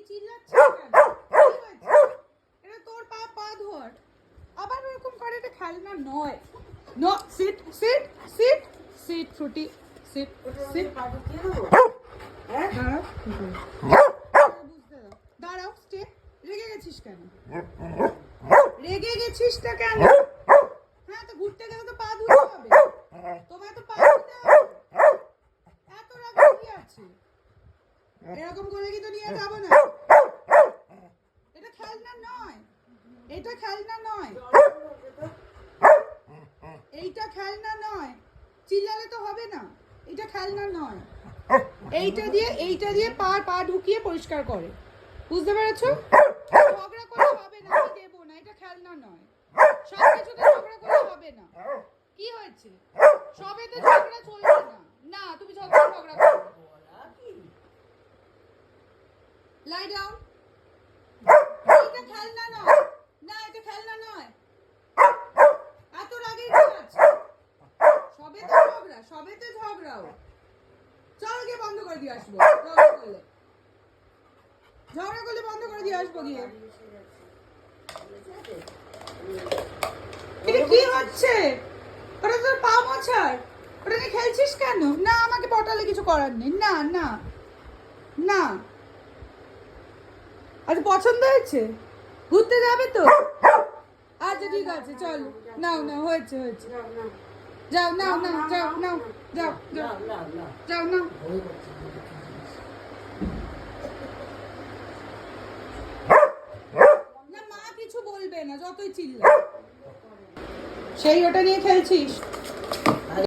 চিল্লাচ্ছিস কেন? কি হয়েছে? এটা তোর পা পা ধর। আবার এরকম করে, এটা খেলনা নয়। No, sit sit sit sit Frooti sit sit. দাঁড়াও, স্টে। রেগে গেছিস কেন? রেগে গেছিস তা কেন? হ্যাঁ, তো ঘুরতে গেলে তো পা ধুতে হবে। তোমায় তো পা ধুতে হবে। এত রাগে কি আছে? এরকম করে কি তো নিয়ে যাবো না? এটা খেলনা নয়, এটা খেলনা নয়, এইটা খেলনা নয়। চিল্লালে তো হবে না। এটা খেলনা নয়। এইটা দিয়ে পা পা ঢুকিয়ে পরিষ্কার করে। বুঝতে পেরেছো? ঝগড়া করলে হবে না, আমি দেবো না। এটা খেলনা নয়। সব কিছুতে ঝগড়া করলে হবে না। কি হয়েছে? সবেতে ঝগড়া চলবে না। না, তুমি ঝগড়া করো। Lie down. এটা খেলনা নয়। না, এটা খেলনা নয়। এত রাগে কি আছে? সবেতে ঝগড়াও। চল গিয়ে বন্ধ করে দিয়ে আসবো। ঝগড়া করলে বন্ধ করে দিয়ে আসবো গিয়ে। এটা কি হচ্ছে? ওটা তোর পা মোছার। ওটা নিয়ে খেলছিস কেন? না, আমাকে পটালে কিছু করার নেই। না না না। আচ্ছা, পছন্দ হয়েছে? ঘুরতে যাবে তো? আচ্ছা, ঠিক আছে, চল। নাও নাও, হয়েছে হয়েছে। যাও, নাও নাও, যাও নাও, যাও যাও যাও নাও। না, মা কিছু বলবে না, যতই চিল্লা। সেই ওটা নিয়ে খেলছিস?